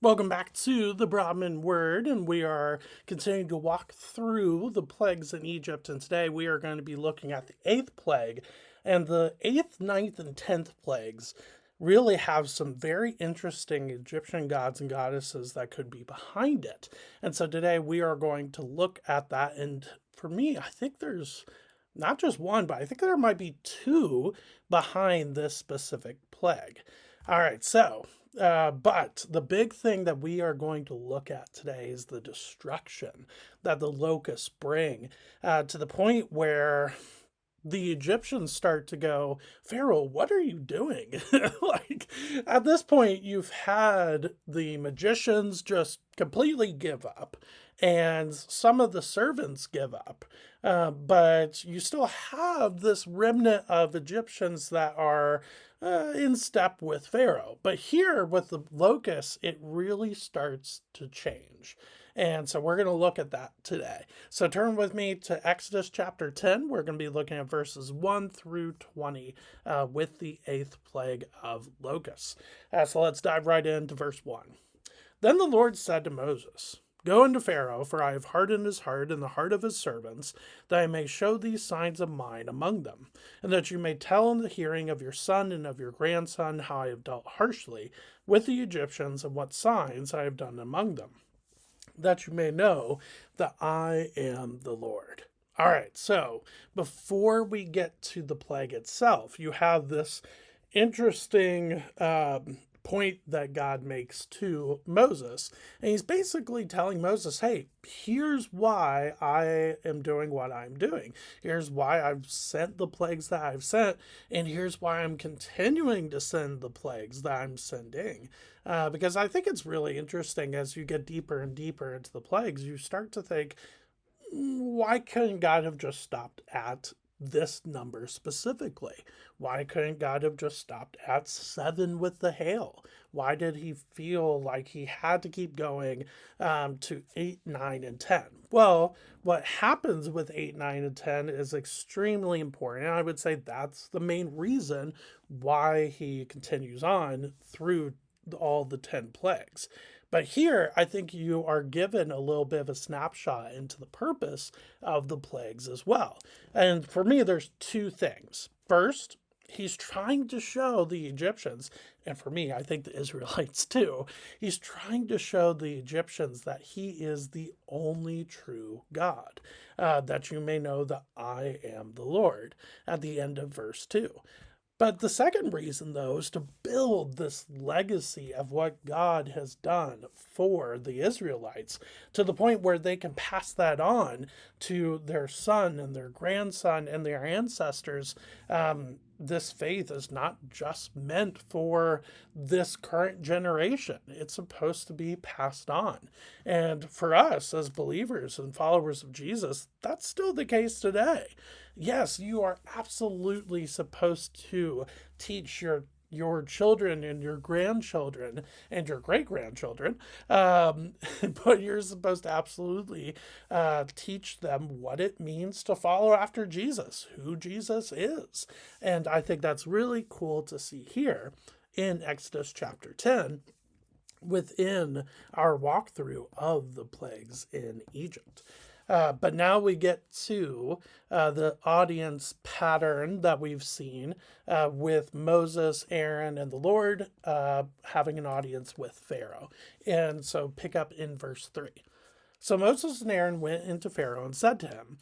Welcome back to the Brahmin Word, and we are continuing to walk through the plagues in Egypt. And today we are going to be looking at the eighth plague. And the eighth, ninth, and 10th plagues really have some very interesting Egyptian gods and goddesses that could be behind it. And so today we are going to look at that. And for me, I think there's not just one, but I think there might be two behind this specific plague. All right, but the big thing that we are going to look at today is the destruction that the locusts bring, to the point where the Egyptians start to go, Pharaoh, what are you doing? Like, at this point, you've had the magicians just completely give up, and some of the servants give up. But you still have this remnant of Egyptians that are in step with Pharaoh. But here with the locusts, it really starts to change. And so we're going to look at that today. So turn with me to Exodus chapter 10. We're going to be looking at verses 1 through 20 with the eighth plague of locusts. So let's dive right into verse 1. Then the Lord said to Moses, Go unto Pharaoh, for I have hardened his heart and the heart of his servants, that I may show these signs of mine among them, and that you may tell in the hearing of your son and of your grandson how I have dealt harshly with the Egyptians and what signs I have done among them, that you may know that I am the Lord. All right, so before we get to the plague itself, you have this interesting point that God makes to Moses. And he's basically telling Moses, hey, here's why I am doing what I'm doing. Here's why I've sent the plagues that I've sent. And here's why I'm continuing to send the plagues that I'm sending. Because I think it's really interesting as you get deeper and deeper into the plagues, you start to think, why couldn't God have just stopped at this number specifically? Why couldn't God have just stopped at 7 with the hail? Why did he feel like he had to keep going to 8, 9, and 10? Well, what happens with 8, 9, and 10 is extremely important. And I would say that's the main reason why he continues on through all the 10 plagues. But here, I think you are given a little bit of a snapshot into the purpose of the plagues as well. And for me, there's two things. First, he's trying to show the Egyptians, and for me, I think the Israelites too, he's trying to show the Egyptians that he is the only true God, that you may know that I am the Lord, at the end of verse 2. But the second reason, though, is to build this legacy of what God has done for the Israelites to the point where they can pass that on to their son and their grandson and their ancestors. This faith is not just meant for this current generation, it's supposed to be passed on. And for us as believers and followers of Jesus, that's still the case today. Yes, you are absolutely supposed to teach your children and your grandchildren and your great grandchildren, but you're supposed to absolutely teach them what it means to follow after Jesus, who Jesus is. And I think that's really cool to see here in Exodus chapter 10 within our walkthrough of the plagues in Egypt. But now we get to the audience pattern that we've seen with Moses, Aaron, and the Lord having an audience with Pharaoh. And so pick up in verse 3. So Moses and Aaron went into Pharaoh and said to him,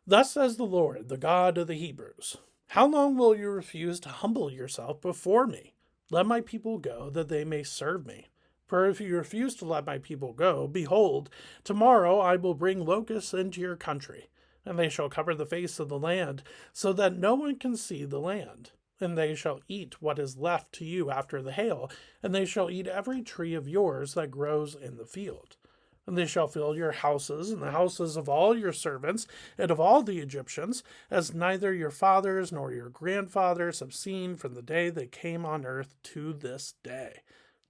Thus says the Lord, the God of the Hebrews, How long will you refuse to humble yourself before me? Let my people go, that they may serve me. For if you refuse to let my people go, behold, tomorrow I will bring locusts into your country, and they shall cover the face of the land, so that no one can see the land. And they shall eat what is left to you after the hail, and they shall eat every tree of yours that grows in the field. And they shall fill your houses and the houses of all your servants and of all the Egyptians, as neither your fathers nor your grandfathers have seen from the day they came on earth to this day.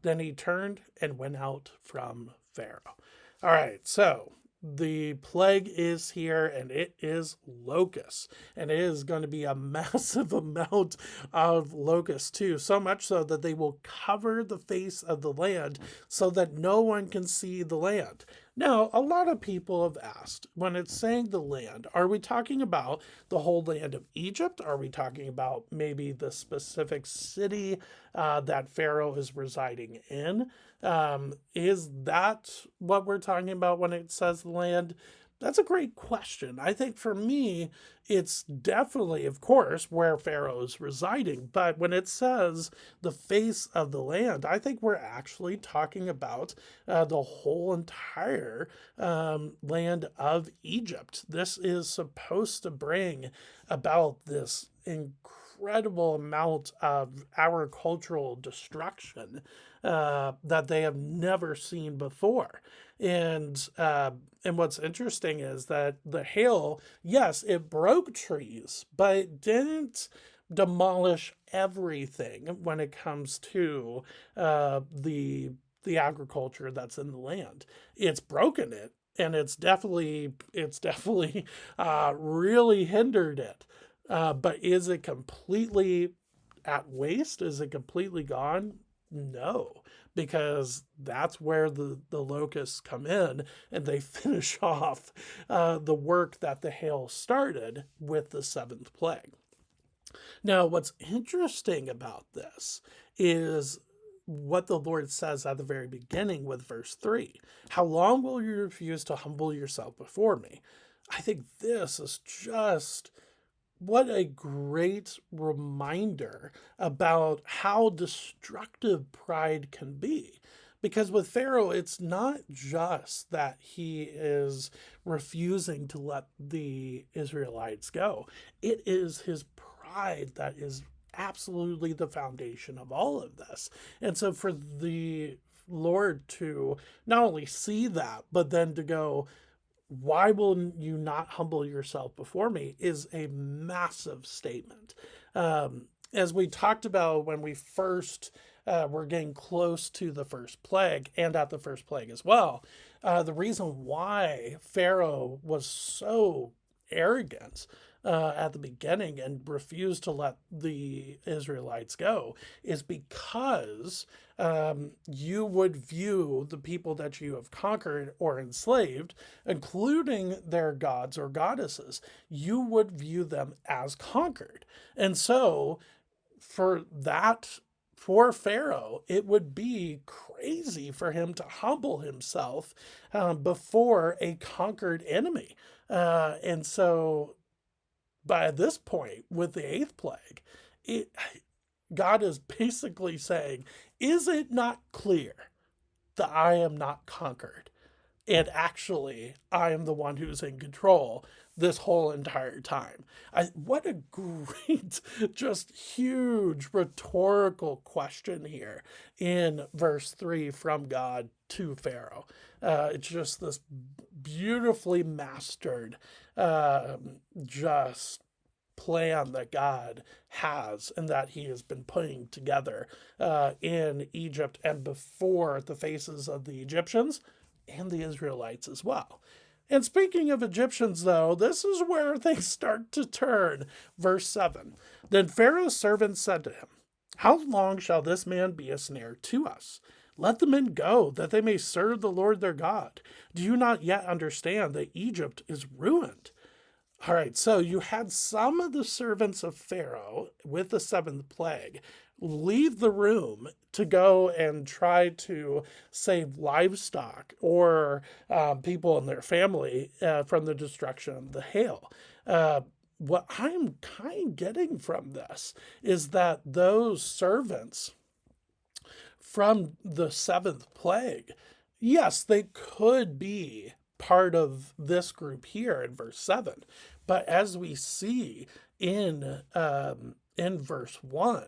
Then he turned and went out from Pharaoh. All right, so the plague is here, and it is locusts, and it is going to be a massive amount of locusts too, so much so that they will cover the face of the land so that no one can see the land. Now, a lot of people have asked, when it's saying the land, are we talking about the whole land of Egypt? Are we talking about maybe the specific city that Pharaoh is residing in? Is that what we're talking about when it says land? That's a great question. I think for me, it's definitely, of course, where Pharaoh is residing. But when it says the face of the land, I think we're actually talking about the whole entire land of Egypt. This is supposed to bring about this incredible amount of agricultural destruction that they have never seen before. And what's interesting is that the hail, yes, it broke trees, but it didn't demolish everything when it comes to the agriculture that's in the land. It's broken it, and it's definitely really hindered it. But is it completely at waste? Is it completely gone? No, because that's where the locusts come in and they finish off the work that the hail started with the seventh plague. Now, what's interesting about this is what the Lord says at the very beginning with verse 3. How long will you refuse to humble yourself before me? I think this is just what a great reminder about how destructive pride can be. Because with Pharaoh, it's not just that he is refusing to let the Israelites go, it is his pride that is absolutely the foundation of all of this. And so for the Lord to not only see that, but then to go, why will you not humble yourself before me, is a massive statement. As we talked about when we first were getting close to the first plague and at the first plague as well, the reason why Pharaoh was so arrogant at the beginning and refused to let the Israelites go is because you would view the people that you have conquered or enslaved, including their gods or goddesses, you would view them as conquered. And so, for that, for Pharaoh, it would be crazy for him to humble himself before a conquered enemy. And so, by this point, with the eighth plague, it, God is basically saying, is it not clear that I am not conquered? And actually, I am the one who's in control this whole entire time. What a great, just huge rhetorical question here in verse 3 from God to Pharaoh. It's just this beautifully mastered, just plan that God has and that he has been putting together in Egypt and before the faces of the Egyptians and the Israelites as well. And speaking of Egyptians, though, this is where things start to turn. Verse 7. Then Pharaoh's servants said to him, how long shall this man be a snare to us? Let the men go, that they may serve the Lord their God. Do you not yet understand that Egypt is ruined? All right, so you had some of the servants of Pharaoh with the seventh plague leave the room to go and try to save livestock or people and their family from the destruction of the hail. What I'm kind of getting from this is that those servants from the seventh plague, yes, they could be part of this group here in verse 7. But as we see in verse 1,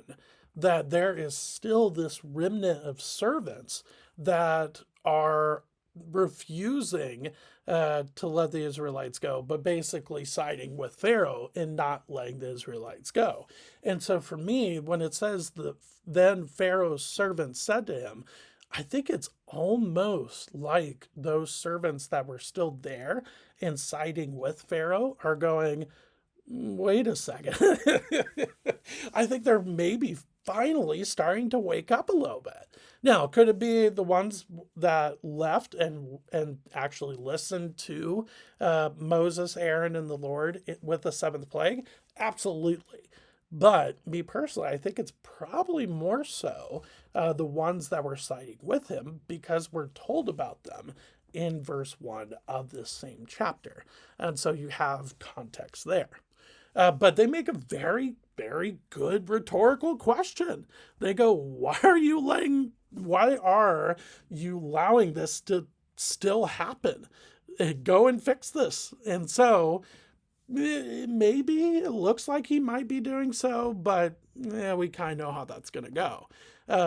that there is still this remnant of servants that are refusing to let the Israelites go, but basically siding with Pharaoh and not letting the Israelites go. And so for me, when it says that then Pharaoh's servants said to him, I think it's almost like those servants that were still there and siding with Pharaoh are going, wait a second. I think they're maybe finally starting to wake up a little bit. Now, could it be the ones that left and actually listened to Moses, Aaron, and the Lord with the seventh plague? Absolutely. But me personally, I think it's probably more so the ones that were siding with him because we're told about them in verse 1 of this same chapter. And so you have context there. But they make a very, very good rhetorical question. They go, why are you allowing this to still happen? Go and fix this. And so maybe it looks like he might be doing so, but we kind of know how that's going to go.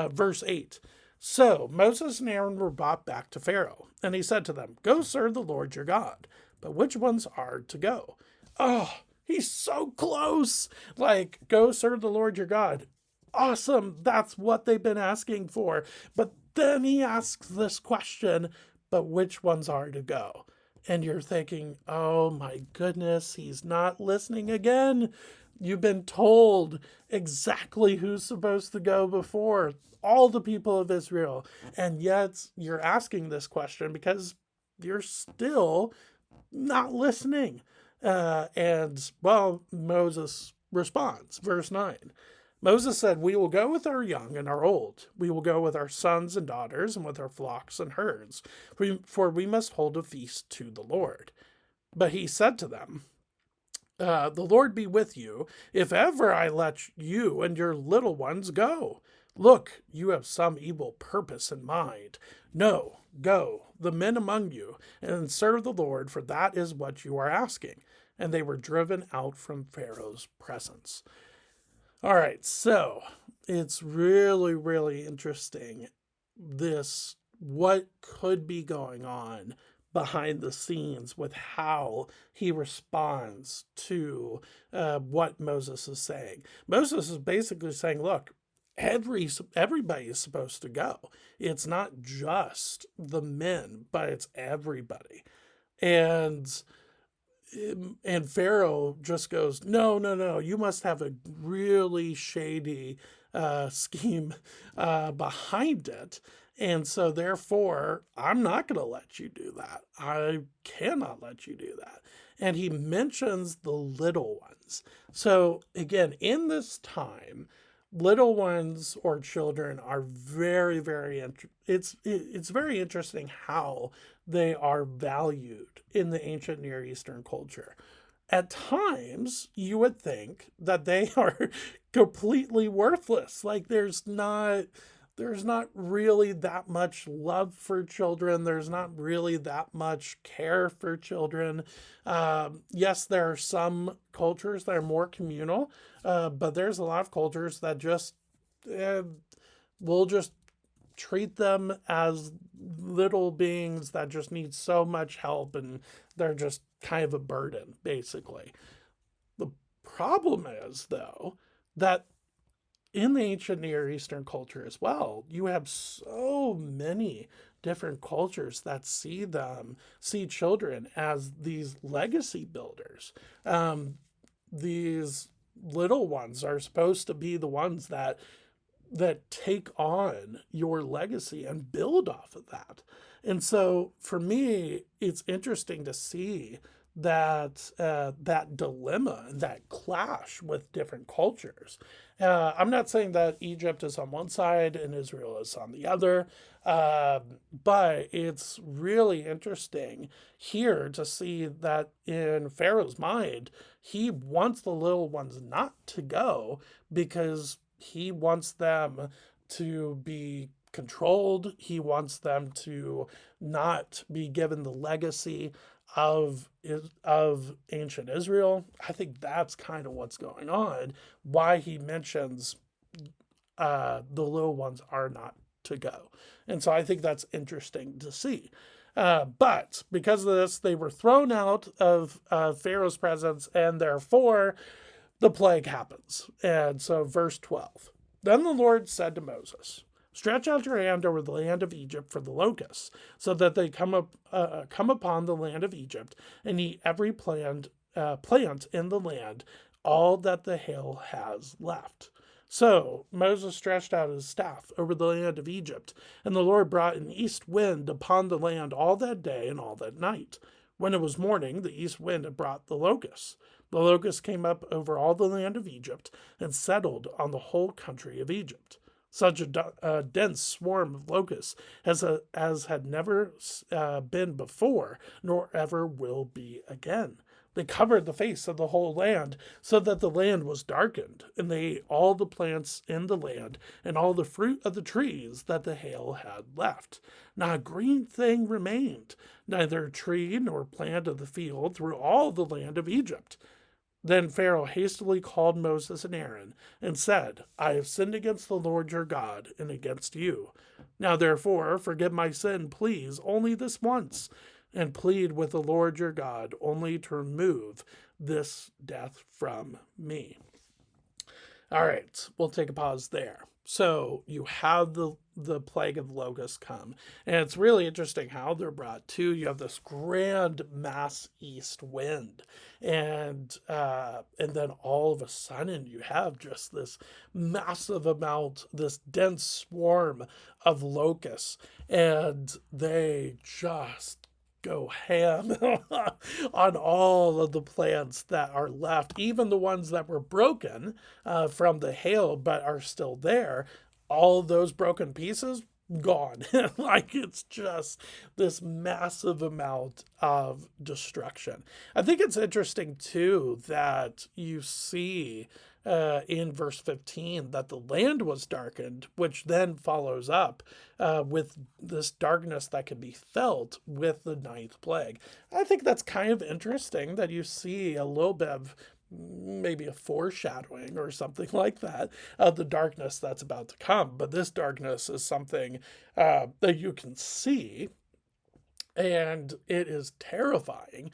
Verse 8. So Moses and Aaron were brought back to Pharaoh, and he said to them, go serve the Lord your God. But which ones are to go? Oh, he's so close. Like, go serve the Lord your God. Awesome. That's what they've been asking for. But then he asks this question, but which ones are to go? And you're thinking, oh my goodness, he's not listening again. You've been told exactly who's supposed to go before all the people of Israel. And yet you're asking this question because you're still not listening. Moses responds, verse 9. Moses said, we will go with our young and our old. We will go with our sons and daughters and with our flocks and herds, for we must hold a feast to the Lord. But he said to them, the Lord be with you, if ever I let you and your little ones go. Look, you have some evil purpose in mind. No, go, the men among you, and serve the Lord, for that is what you are asking. And they were driven out from Pharaoh's presence. All right, so it's really, really interesting what could be going on behind the scenes with how he responds to what Moses is saying. Moses is basically saying, look, everybody is supposed to go. It's not just the men, but it's everybody. And Pharaoh just goes, no, no, no, you must have a really shady scheme behind it. And so therefore, I'm not going to let you do that. I cannot let you do that. And he mentions the little ones. So again, in this time, little ones or children are very, very it's very interesting how they are valued in the ancient Near Eastern culture. At times, you would think that they are completely worthless. Like there's not really that much love for children. There's not really that much care for children. Yes, there are some cultures that are more communal, but there's a lot of cultures that just will just treat them as little beings that just need so much help and they're just kind of a burden, basically. The problem is, though, that in the ancient Near Eastern culture as well, you have so many different cultures that see children as these legacy builders. These little ones are supposed to be the ones that take on your legacy and build off of that. And so for me, it's interesting to see that dilemma, that clash with different cultures. I'm not saying that Egypt is on one side and Israel is on the other, but it's really interesting here to see that in Pharaoh's mind, he wants the little ones not to go because he wants them to be controlled. He wants them to not be given the legacy of ancient Israel. I think that's kind of what's going on. Why he mentions the little ones are not to go, and so I think that's interesting to see. But because of this, they were thrown out of Pharaoh's presence, and therefore the plague happens. And so, verse 12. Then the Lord said to Moses, Stretch out your hand over the land of Egypt for the locusts, so that they come upon the land of Egypt and eat every plant in the land, all that the hail has left. So Moses stretched out his staff over the land of Egypt, and the Lord brought an east wind upon the land all that day and all that night. When it was morning, the east wind had brought the locusts. The locusts came up over all the land of Egypt and settled on the whole country of Egypt. Such a dense swarm of locusts as had never been before, nor ever will be again. They covered the face of the whole land, so that the land was darkened, and they ate all the plants in the land, and all the fruit of the trees that the hail had left. Not a green thing remained, neither tree nor plant of the field through all the land of Egypt. Then Pharaoh hastily called Moses and Aaron, and said, I have sinned against the Lord your God, and against you. Now therefore forgive my sin, please, only this once, and plead with the Lord your God only to remove this death from me. All right, we'll take a pause there. So you have the plague of locusts come, and it's really interesting how they're brought to. You have this grand mass east wind, and then all of a sudden you have just this massive amount, this dense swarm of locusts, and they just go ham on all of the plants that are left, even the ones that were broken from the hail but are still there. All of those broken pieces gone. Like it's just this massive amount of destruction. I think it's interesting too that you see in verse 15 that the land was darkened, which then follows up with this darkness that can be felt with the ninth plague. I think that's kind of interesting that you see a little bit of maybe a foreshadowing or something like that of the darkness that's about to come. But this darkness is something that you can see, and it is terrifying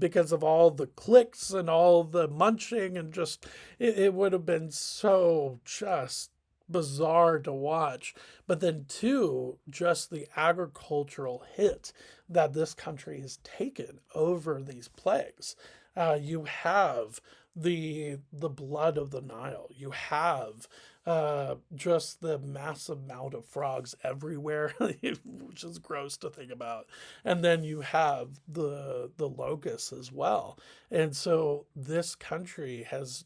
because of all the clicks and all the munching, and just it would have been so just bizarre to watch. But then too, just the agricultural hit that this country has taken over these plagues. You have the blood of the Nile. You have just the massive amount of frogs everywhere, which is gross to think about. And then you have the locusts as well. And so this country has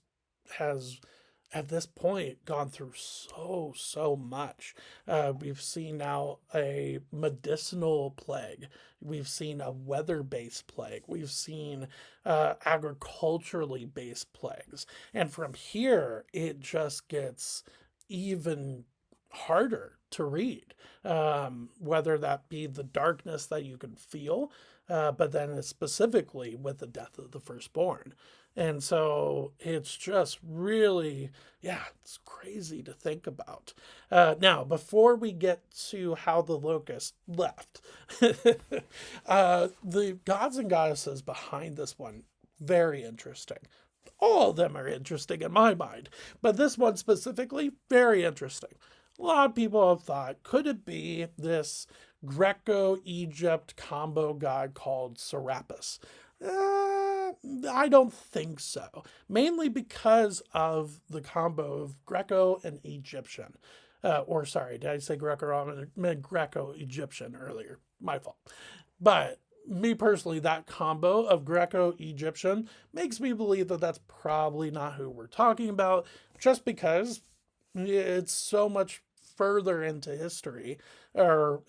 at this point gone through so much. We've seen now a medicinal plague. We've seen a weather-based plague. We've seen agriculturally based plagues. And from here, it just gets even harder to read, whether that be the darkness that you can feel, but then specifically with the death of the firstborn. And so it's just really, yeah, it's crazy to think about. Now, before we get to how the locusts left, the gods and goddesses behind this one, very interesting. All of them are interesting in my mind, but this one specifically, very interesting. A lot of people have thought, could it be this Greco-Egypt combo god called Serapis? I don't think so. Mainly because of the combo of Greco and Egyptian. Or sorry, did I say Greco-Roman? I meant Greco-Egyptian earlier. My fault. But me personally, that combo of Greco-Egyptian makes me believe that that's probably not who we're talking about, just because it's so much further into history, or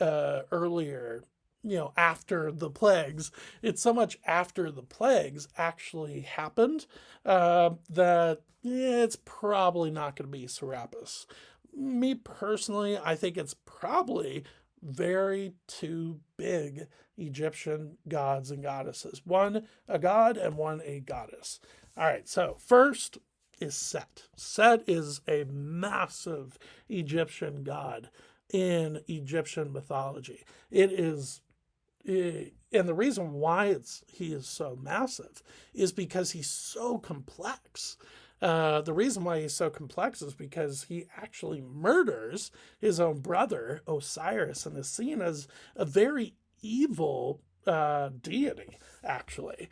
earlier, after the plagues. It's so much after the plagues actually happened that it's probably not going to be Serapis. Me personally, I think it's probably very two big Egyptian gods and goddesses. One a god and one a goddess. All right, so first is Set. Set is a massive Egyptian god in Egyptian mythology. It is, and the reason why he is so massive is because he's so complex. The reason why he's so complex is because he actually murders his own brother, Osiris, and is seen as a very evil deity, actually,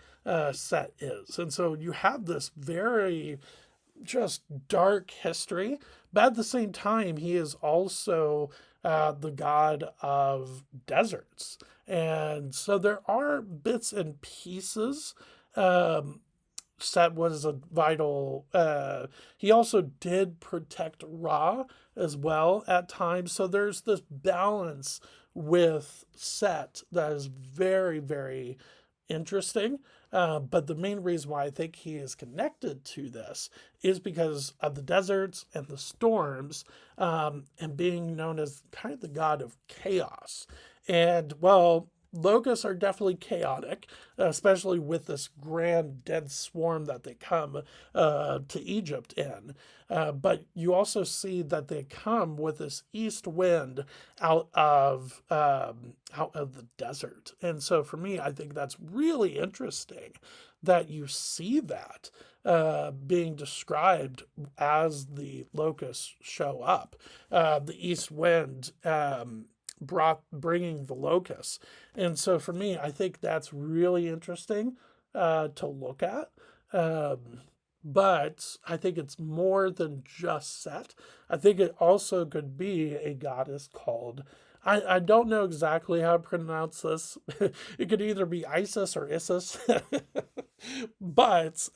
Set is. And so you have this very just dark history, but at the same time, he is also the god of deserts. And so there are bits and pieces. Set was a vital. He also did protect Ra as well at times. So there's this balance with Set that is very, very interesting. But the main reason why I think he is connected to this is because of the deserts and the storms, and being known as kind of the god of chaos. And well, locusts are definitely chaotic, especially with this grand dead swarm that they come to Egypt in. But you also see that they come with this east wind out of the desert, and so for me, I think that's really interesting that you see that being described as the locusts show up. The east wind bringing the locusts. And so for me, I think that's really interesting to look at. Um, but I think it's more than just Set. I think it also could be a goddess called. I don't know exactly how to pronounce this. It could either be Isis or Isis. But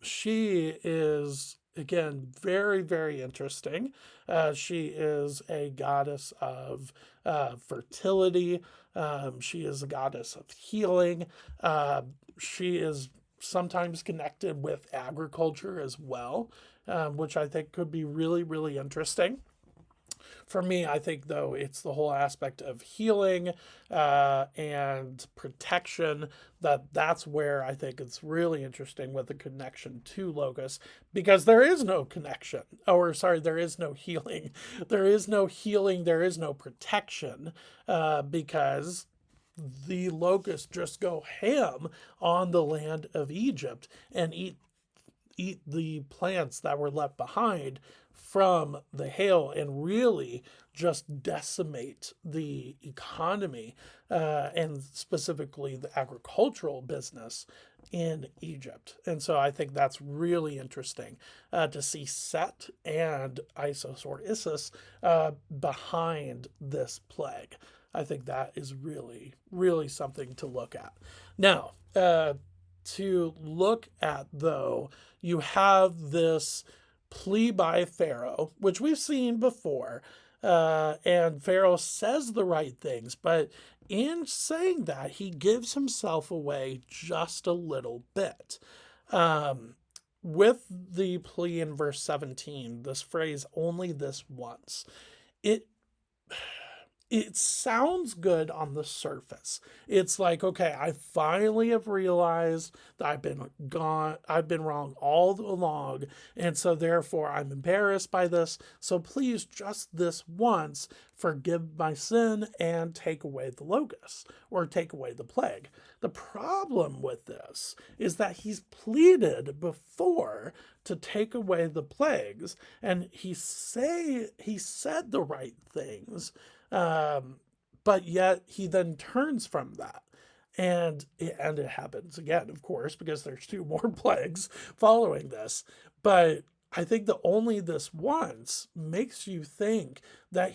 she is, again, very, very interesting. She is a goddess of fertility. She is a goddess of healing. She is sometimes connected with agriculture as well, which I think could be really, really interesting. For me, I think though it's the whole aspect of healing and protection that's where I think it's really interesting with the connection to Logos, because there is no connection, or sorry, there is no healing, there is no healing, there is no protection, because the locusts just go ham on the land of Egypt and eat the plants that were left behind from the hail and really just decimate the economy, and specifically the agricultural business in Egypt. And so I think that's really interesting to see Set and Isis or Isis behind this plague. I think that is really, really something to look at. Now, to look at, though, you have this plea by Pharaoh, which we've seen before. And Pharaoh says the right things, but in saying that, he gives himself away just a little bit. Um, with the plea in verse 17, this phrase, only this once, it it sounds good on the surface. It's like, okay, I finally have realized that I've been wrong all along, and so therefore I'm embarrassed by this. So please, just this once, forgive my sin and take away the locust, or take away the plague. The problem with this is that he's pleaded before to take away the plagues, and he said the right things, um, but yet he then turns from that. And it happens again, of course, because there's two more plagues following this. But I think that only this once makes you think that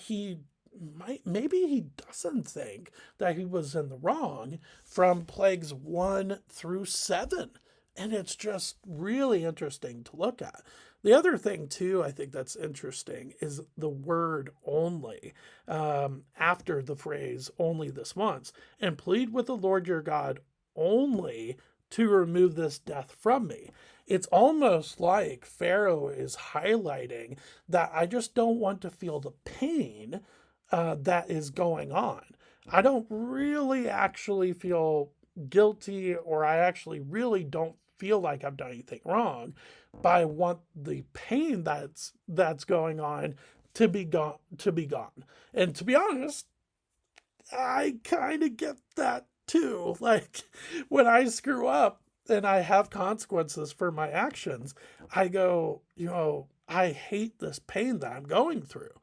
maybe he doesn't think that he was in the wrong from plagues 1 through 7. And it's just really interesting to look at. The other thing, too, I think that's interesting is the word only, after the phrase only this once, and plead with the Lord your God only to remove this death from me. It's almost like Pharaoh is highlighting that I just don't want to feel the pain that is going on. I don't really actually feel guilty, or I actually really don't feel like I've done anything wrong, but I want the pain that's going on to be gone. And to be honest, I kind of get that too. Like when I screw up, and I have consequences for my actions, I go, I hate this pain that I'm going through.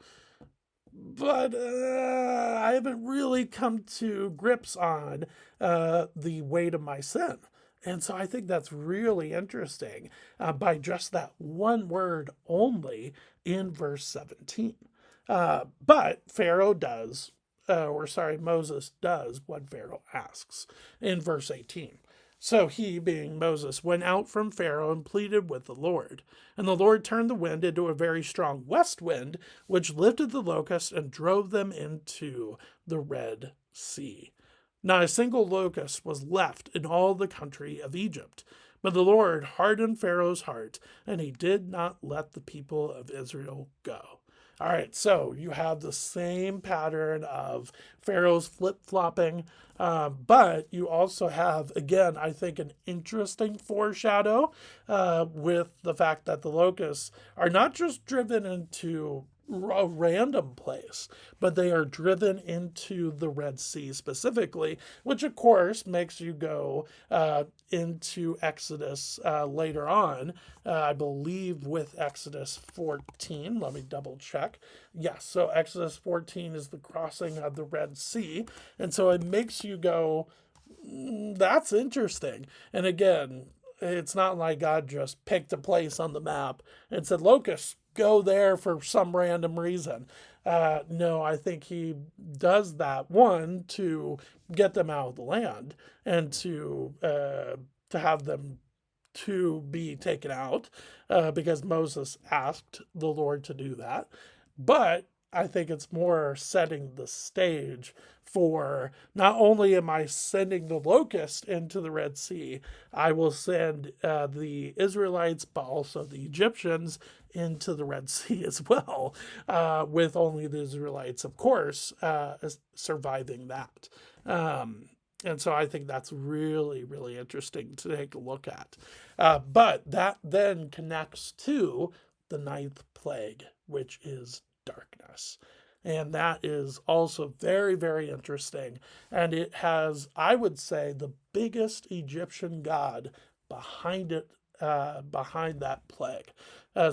But I haven't really come to grips on the weight of my sin. And so I think that's really interesting by just that one word only in verse 17. But Pharaoh does, Moses does what Pharaoh asks in verse 18. So he, being Moses, went out from Pharaoh and pleaded with the Lord. And the Lord turned the wind into a very strong west wind, which lifted the locusts and drove them into the Red Sea. Not a single locust was left in all the country of Egypt. But the Lord hardened Pharaoh's heart, and he did not let the people of Israel go. All right, so you have the same pattern of Pharaoh's flip flopping, but you also have, again, I think, an interesting foreshadow with the fact that the locusts are not just driven into a random place, but they are driven into the Red Sea specifically, which of course makes you go into Exodus later on, I believe with Exodus 14. Let me double check. Yes, so Exodus 14 is the crossing of the Red Sea. And so it makes you go, that's interesting. And again, it's not like God just picked a place on the map and said, Locusts, go there for some random reason. No, I think he does that, one, to get them out of the land and to have them to be taken out because Moses asked the Lord to do that. But I think it's more setting the stage for not only am I sending the locust into the Red Sea, I will send the Israelites, but also the Egyptians into the Red Sea as well, with only the Israelites, of course, surviving that. And so I think that's really, really interesting to take a look at. But that then connects to the ninth plague, which is darkness. And that is also very, very interesting. And it has, I would say, the biggest Egyptian god behind it, behind that plague.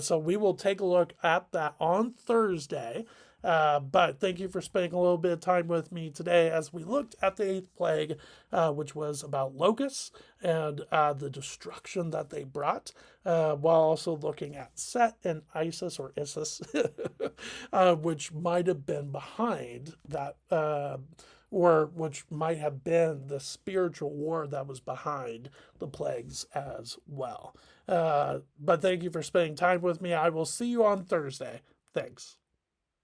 So we will take a look at that on Thursday. But thank you for spending a little bit of time with me today as we looked at the eighth plague, which was about locusts and the destruction that they brought, while also looking at Set and Isis or Isis, which might have been behind that. Or which might have been the spiritual war that was behind the plagues as well. But thank you for spending time with me. I will see you on Thursday. Thanks.